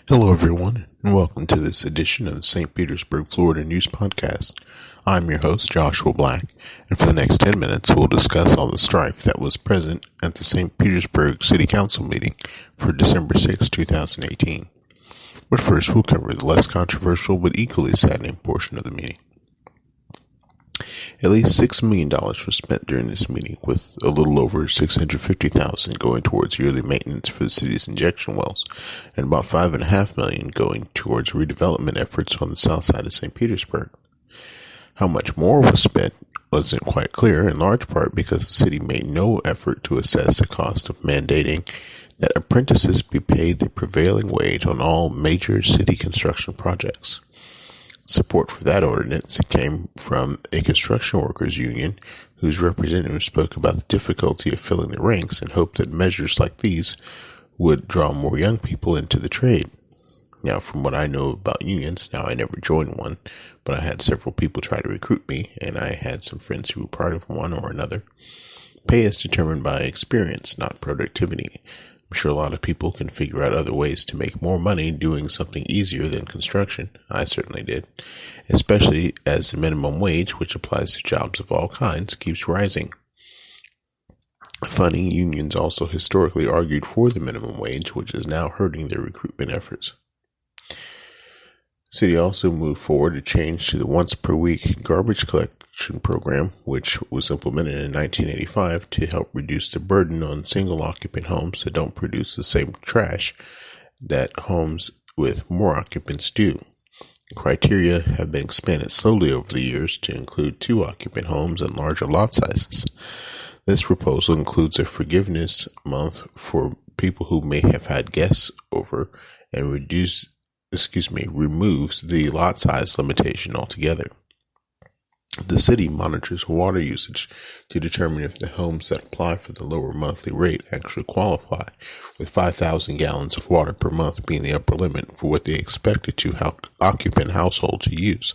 Hello, everyone, and welcome to this edition of the St. Petersburg, Florida News Podcast. I'm your host, Joshua Black, and for the next 10 minutes, we'll discuss all the strife that was present at the St. Petersburg City Council meeting for December 6, 2018. But first, we'll cover the less controversial but equally saddening portion of the meeting. At least $6 million was spent during this meeting, with a little over $650,000 going towards yearly maintenance for the city's injection wells, and about $5.5 million going towards redevelopment efforts on the Southside of St Petersburg. How much more was spent wasn't quite clear, in large part because the city made no effort to assess the cost of mandating that apprentices be paid the prevailing wage on all major city construction projects. Support for that ordinance came from a construction workers union whose representative spoke about the difficulty of filling the ranks and hoped that measures like these would draw more young people into the trade. Now, from what I know about unions, I never joined one, but I had several people try to recruit me, and I had some friends who were part of one or another. Pay is determined by experience, not productivity. I'm sure a lot of people can figure out other ways to make more money doing something easier than construction. I certainly did, especially as the minimum wage, which applies to jobs of all kinds, keeps rising. Funny, unions also historically argued for the minimum wage, which is now hurting their recruitment efforts. The city also moved forward a change to the once-per-week garbage collection program, which was implemented in 1985 to help reduce the burden on single-occupant homes that don't produce the same trash that homes with more occupants do. Criteria have been expanded slowly over the years to include two-occupant homes and larger lot sizes. This proposal includes a forgiveness month for people who may have had guests over and removes the lot size limitation altogether. The city monitors water usage to determine if the homes that apply for the lower monthly rate actually qualify, with 5,000 gallons of water per month being the upper limit for what they expect a two-occupant household to use.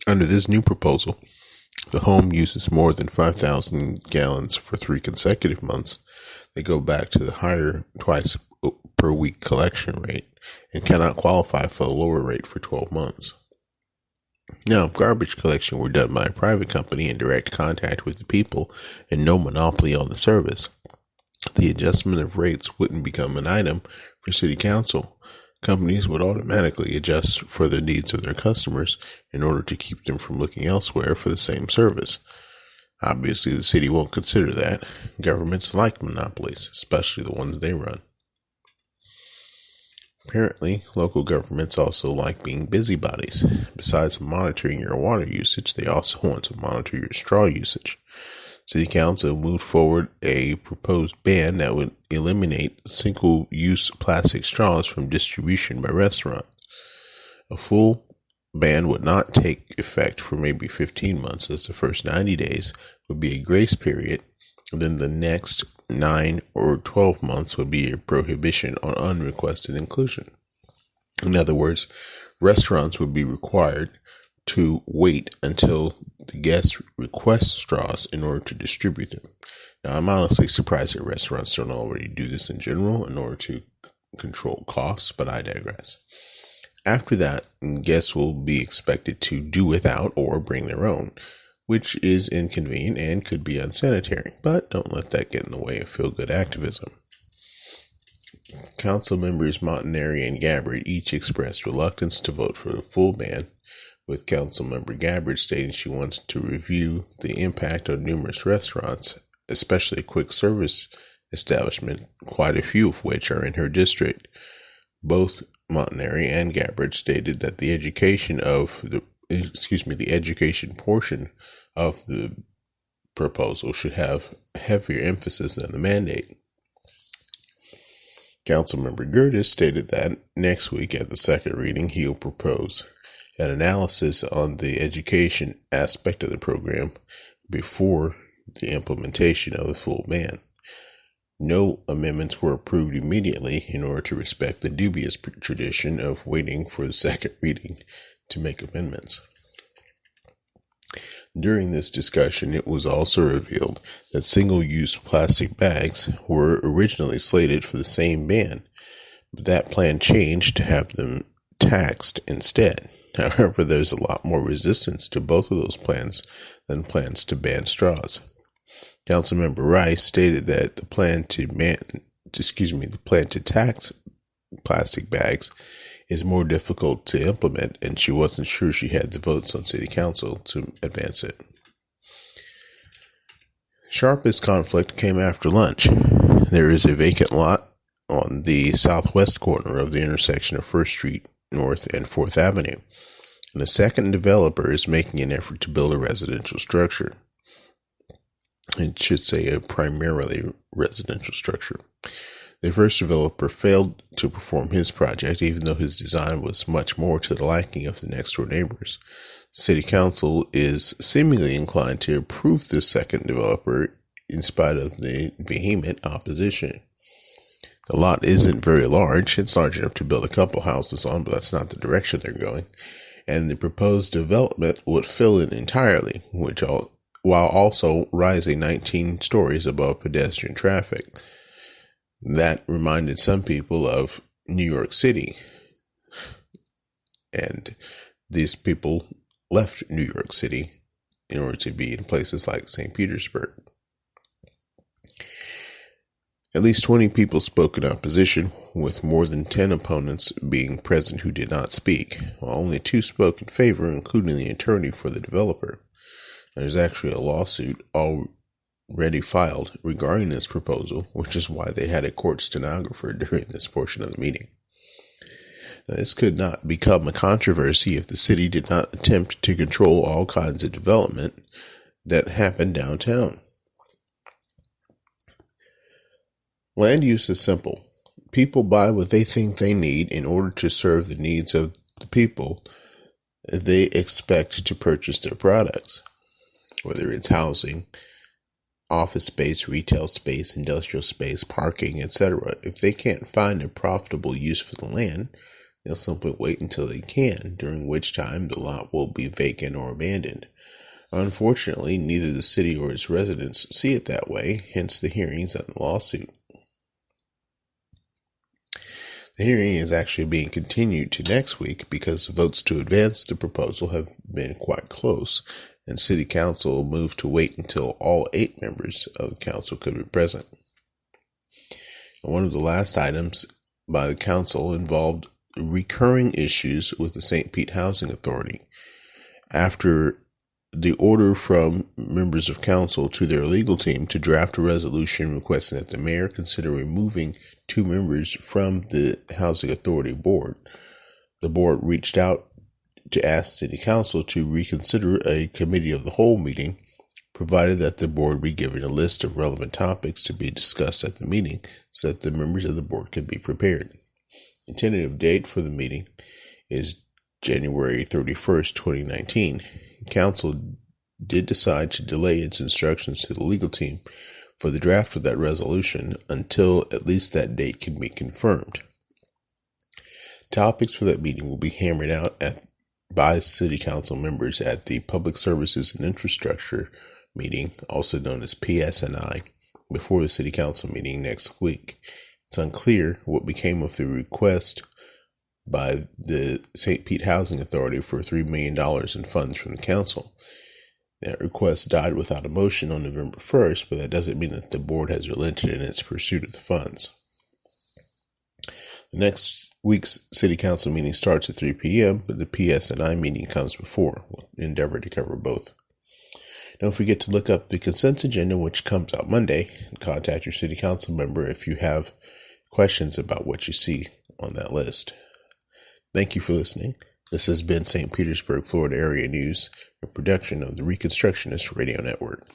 Under this new proposal, if the home uses more than 5,000 gallons for 3 consecutive months, they go back to the higher twice per week collection rate and cannot qualify for the lower rate for 12 months. Now, if garbage collection were done by a private company in direct contact with the people and no monopoly on the service, the adjustment of rates wouldn't become an item for city council. Companies would automatically adjust for the needs of their customers in order to keep them from looking elsewhere for the same service. Obviously, the city won't consider that. Governments like monopolies, especially the ones they run. Apparently, local governments also like being busybodies. Besides monitoring your water usage, they also want to monitor your straw usage. City Council moved forward a proposed ban that would eliminate single-use plastic straws from distribution by restaurants. A full ban would not take effect for maybe 15 months, as the first 90 days would be a grace period, and then the next 9 or 12 months would be a prohibition on unrequested inclusion. In other words, restaurants would be required to wait until the guests request straws in order to distribute them. Now, I'm honestly surprised that restaurants don't already do this in general in order to control costs, but I digress. After that, guests will be expected to do without or bring their own, which is inconvenient and could be unsanitary, but don't let that get in the way of feel-good activism. Council members Montanari and Gabbard each expressed reluctance to vote for the full ban, with Council member Gabbard stating she wants to review the impact on numerous restaurants, especially quick service establishments, quite a few of which are in her district. Both Montanari and Gabbard stated that the education portion of the proposal should have heavier emphasis than the mandate. Councilmember Gertis stated that next week at the second reading he'll propose an analysis on the education aspect of the program before the implementation of the full ban. No amendments were approved immediately in order to respect the dubious tradition of waiting for the second reading to make amendments. During this discussion, it was also revealed that single-use plastic bags were originally slated for the same ban, That plan changed to have them taxed instead. However, there's a lot more resistance to both of those plans than plans to ban straws. Councilmember Rice stated that the plan to tax plastic bags is more difficult to implement, and she wasn't sure she had the votes on City Council to advance it. Sharpest conflict came after lunch. There is a vacant lot on the southwest corner of the intersection of 1st Street North and 4th Avenue, and a second developer is making an effort to build a residential structure. It should say a primarily residential structure. The first developer failed to perform his project, even though his design was much more to the liking of the next-door neighbors. City Council is seemingly inclined to approve this second developer in spite of the vehement opposition. The lot isn't very large. It's large enough to build a couple houses on, but that's not the direction they're going. And the proposed development would fill it entirely, while also rising 19 stories above pedestrian traffic. That reminded some people of New York City. And these people left New York City in order to be in places like St. Petersburg. At least 20 people spoke in opposition, with more than 10 opponents being present who did not speak, while only 2 spoke in favor, including the attorney for the developer. There's actually a lawsuit already filed regarding this proposal, which is why they had a court stenographer during this portion of the meeting. Now, this could not become a controversy if the city did not attempt to control all kinds of development that happened downtown. Land use is simple. People buy what they think they need in order to serve the needs of the people they expect to purchase their products, whether it's housing, office space, retail space, industrial space, parking, etc. If they can't find a profitable use for the land, they'll simply wait until they can, during which time the lot will be vacant or abandoned. Unfortunately, neither the city or its residents see it that way, hence the hearings and the lawsuit. The hearing is actually being continued to next week because votes to advance the proposal have been quite close, and City Council moved to wait until all 8 members of the council could be present. And one of the last items by the council involved recurring issues with the St. Pete Housing Authority. After the order from members of council to their legal team to draft a resolution requesting that the mayor consider removing 2 members from the Housing Authority board, the board reached out to ask City Council to reconsider a committee of the whole meeting, provided that the board be given a list of relevant topics to be discussed at the meeting so that the members of the board could be prepared. The tentative date for the meeting is January 31st, 2019. Council did decide to delay its instructions to the legal team for the draft of that resolution until at least that date can be confirmed. Topics for that meeting will be hammered out by City Council members at the Public Services and Infrastructure meeting, also known as PSNI, before the City Council meeting next week. It's unclear what became of the request by the St. Pete Housing Authority for $3 million in funds from the council. That request died without a motion on November 1st, but that doesn't mean that the board has relented in its pursuit of the funds. The next week's City Council meeting starts at 3 p.m., but the PSNI meeting comes before. We'll endeavor to cover both. Don't forget to look up the consent agenda, which comes out Monday, and contact your City Council member if you have questions about what you see on that list. Thank you for listening. This has been St. Petersburg, Florida Area News, a production of the Reconstructionist Radio Network.